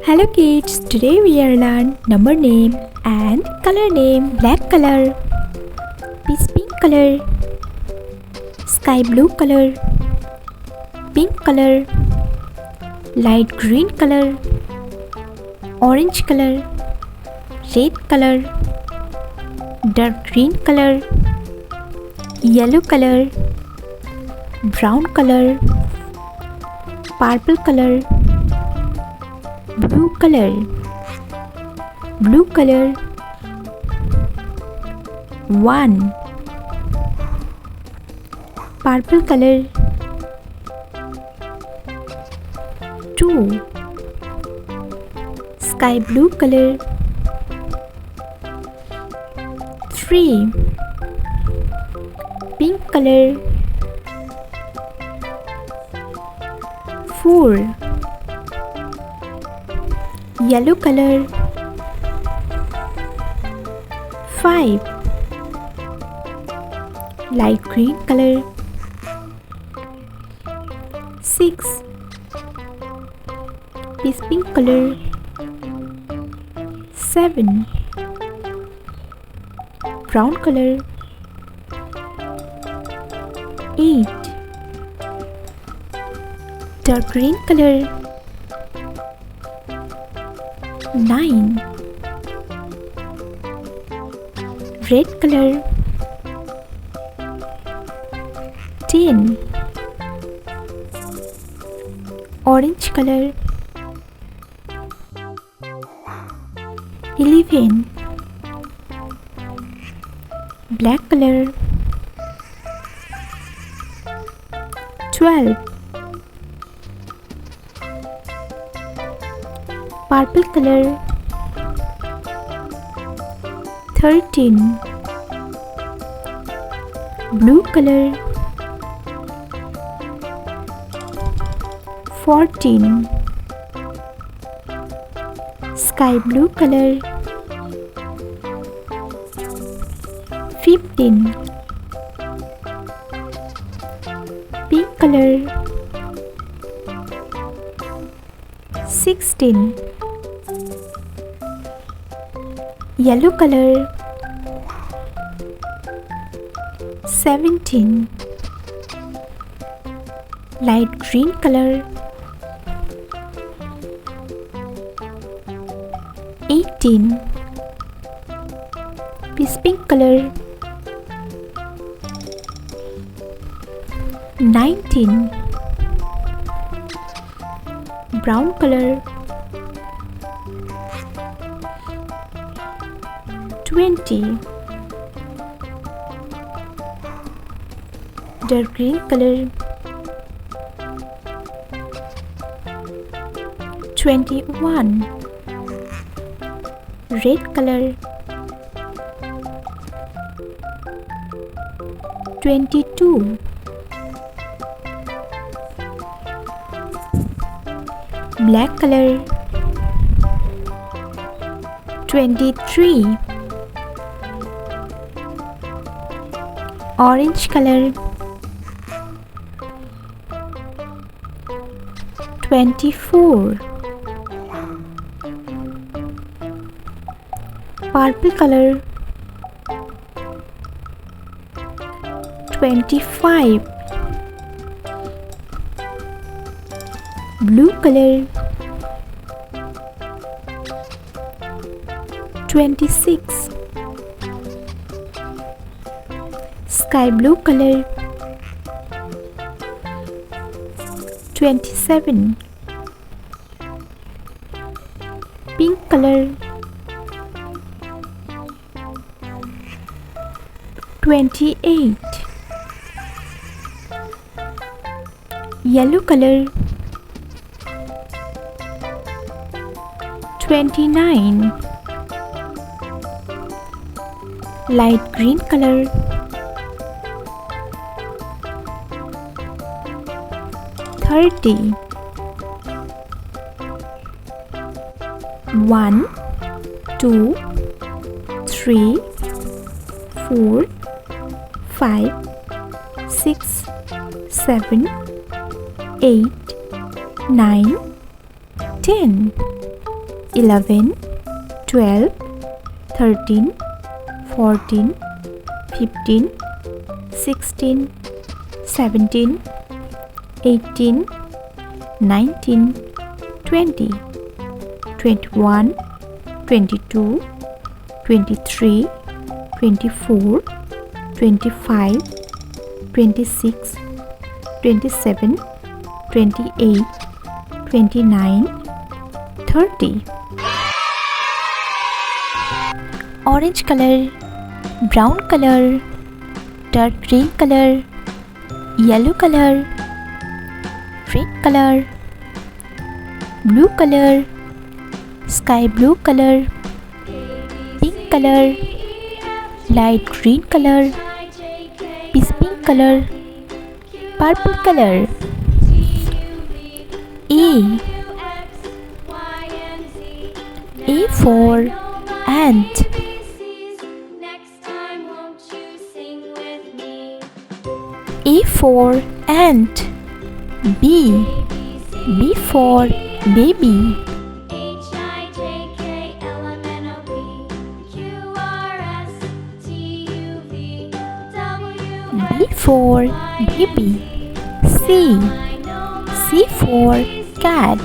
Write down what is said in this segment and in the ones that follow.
Hello kids, today we are learn number name and color name. Black color, peace pink color, sky blue color, pink color, light green color, orange color, red color, dark green color, yellow color, brown color, purple color, blue color, one, purple color, two, sky blue color, three, pink color, four, yellow color, five, light green color, six, peace pink color, seven, brown color, eight, dark green color, nine, red color, 10, orange color, 11, black color, 12, purple color, 13, blue color, 14, sky blue color, 15, pink color, 16, yellow color, 17, light green color, 18, peace pink color, 19, brown color, 20, dark green color, 21, red color, 22, black color, 23, orange color, 24, purple color, 25, blue color, 26, sky blue color, 27, pink color, 28, yellow color, 29, light green color, 30, 1, 2, 3, 4, 5, 6, 7, 8, 9, 10. 11, 12, 13, 14, 15, 16, 17, 18, 19, 20, 21, 22, 23, 24, 25, 26, 27, 28, 29, 30. Orange color, brown color, dark green color, yellow color, red color, blue color, sky blue color, pink color, light green color, peace pink color, purple color. A for ant. A for ant. B for baby. B for baby. C for cat.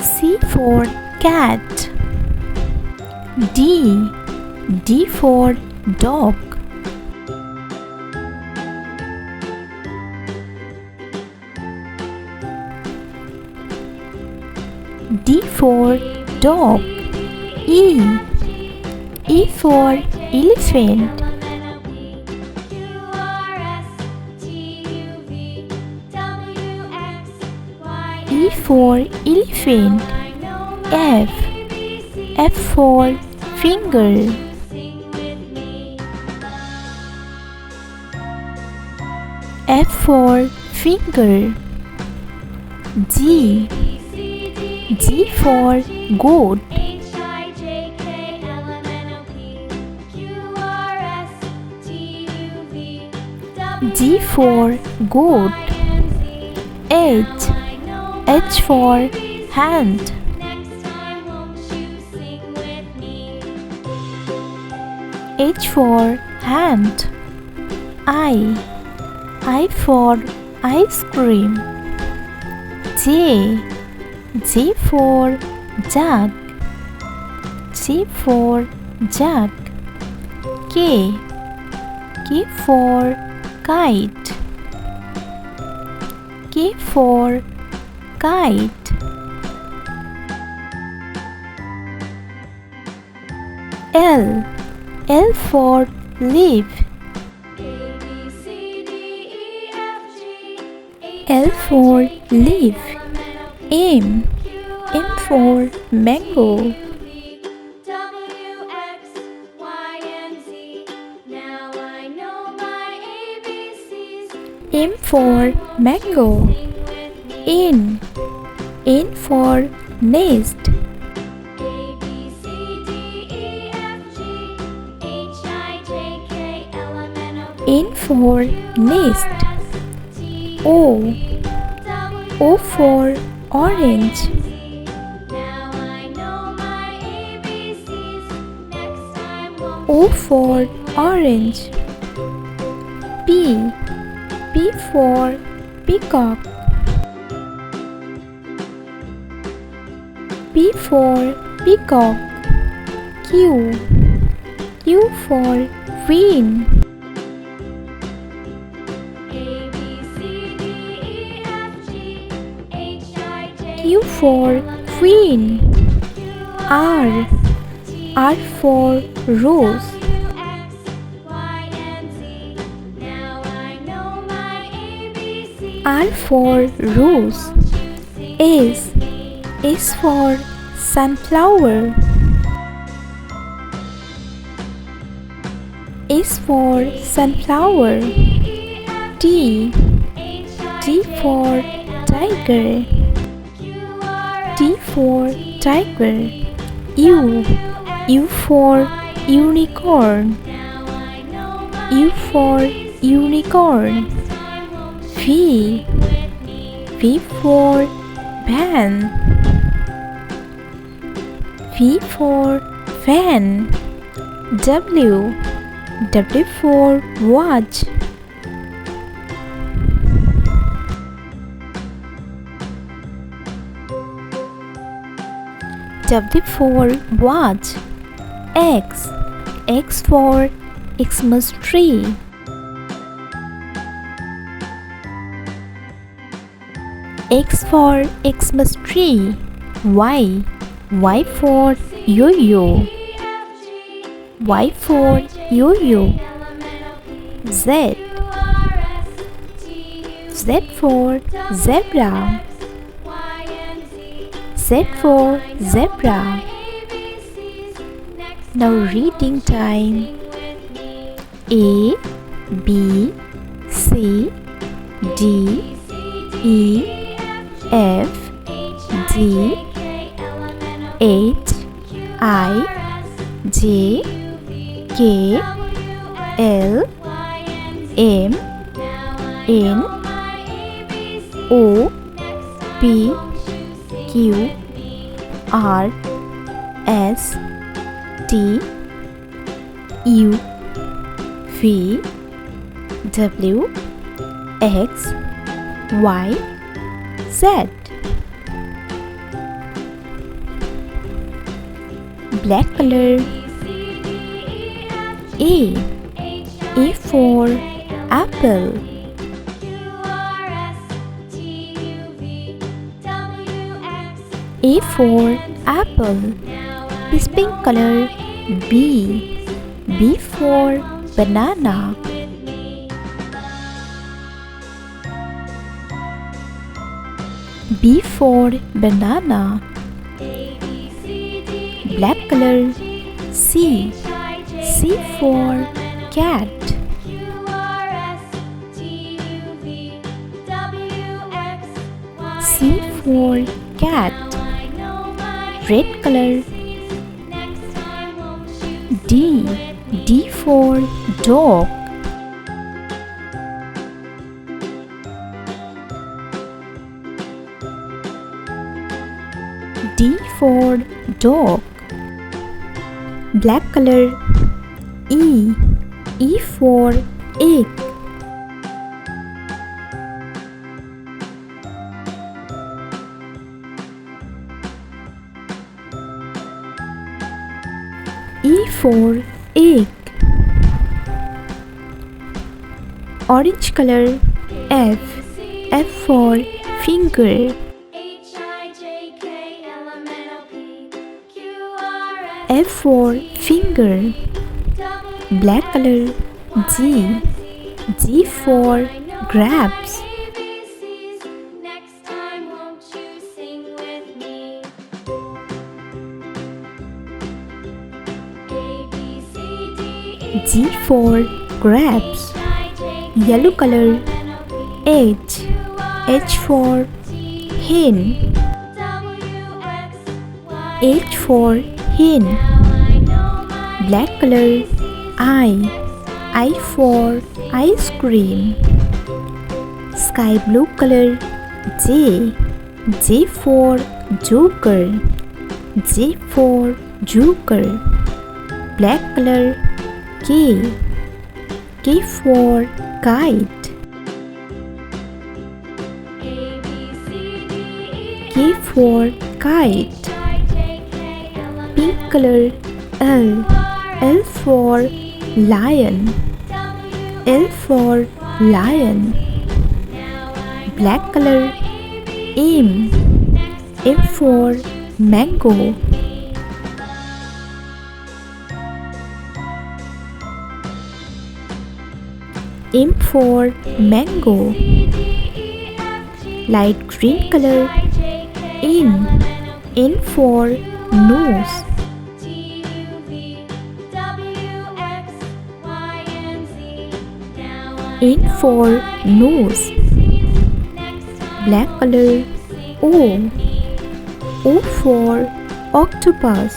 C for cat. D for dog. D for dog. E for elephant. E for elephant. F for finger. F for finger. G for goat. G for goat. H for hand. H for hand. I for ice cream. J for jug. J for jug. K for kite. K for kite. L for leaf. L for leaf. M for mango. M for mango. N for nest. N for nest. O for orange. O for orange. P for peacock. P for peacock. Q for queen. Q for queen. R for rose. R for rose. S for sunflower. S for sunflower. T for tiger. T for tiger. U for unicorn. U for unicorn. V V for van. V for van. W. W for watch. W for watch. X. X for Xmas tree. X for Xmas tree. Y. Y for yo-yo. Y for yo-yo. Z. Z for zebra. Z for zebra. Now reading time. A, B, C, D, E, F, G, H, I, J, K, L, M, N, O, P, Q, R, S, T, U, V, W, X, Y, Z. Black color. A. A for apple. A for apple. This pink color. B. B for banana. B for banana. Black color. C. C for cat. C for cat. Red color. D. D for dog. D for dog. Black color. E. E for egg. E for egg. Orange color. F. F for finger. F for finger. Black color. G. G for grapes. G for grapes. Yellow color. H. H for hen. H for hen. Black color. I. I for ice cream. Sky blue color. J. J for joker. J for joker. Black color. K. K for kite. K for kite. Pink color. L. L for lion. L for lion. Black color. M. M for mango. M for mango. Light green color. N. N for nose. N for nose. Black color. O. O for octopus.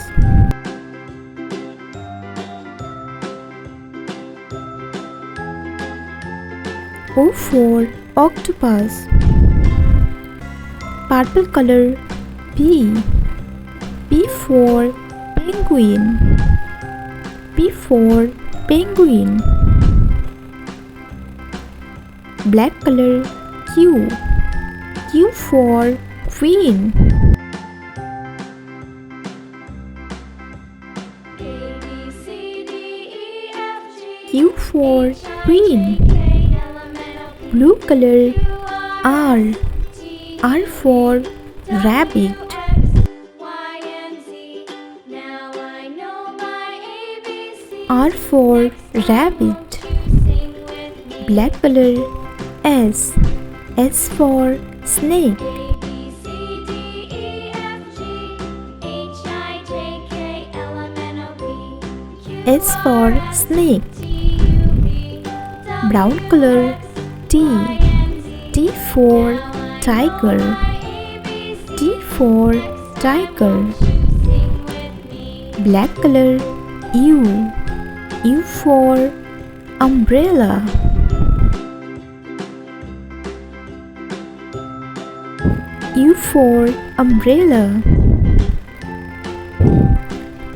O for octopus. Purple color P. P for penguin. P for penguin. Black color Q. Q for queen. Q for queen. Blue color R. R for rabbit. R for rabbit. Black color S. S for snake. S for snake. Brown color T. T for tiger. T for tiger. Black color U. U for umbrella. U for umbrella.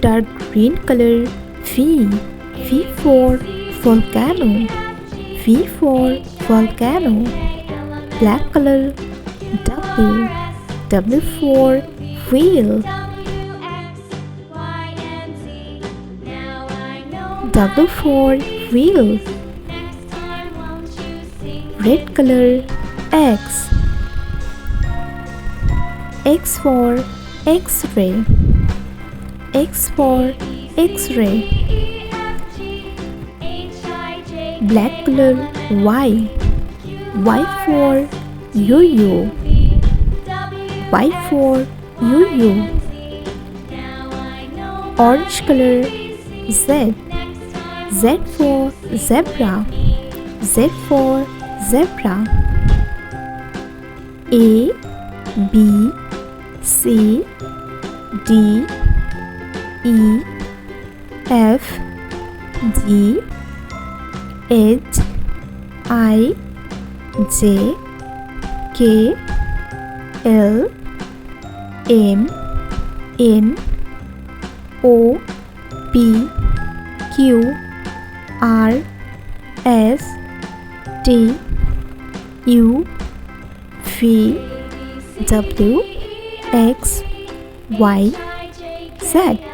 Dark green color V. V for volcano. V for volcano. Black color W. W for wheel. W for wheel. Red color X. X for X-ray. X for X-ray. Black color Y. Y for yo-yo. Y for yo-yo. Orange color Z. Z for zebra. Z for zebra. A, B, C, D, E, F, G, H, I, J, K, L, M, N, O, P, Q, R, S, T, U, V, W, X, Y, Z.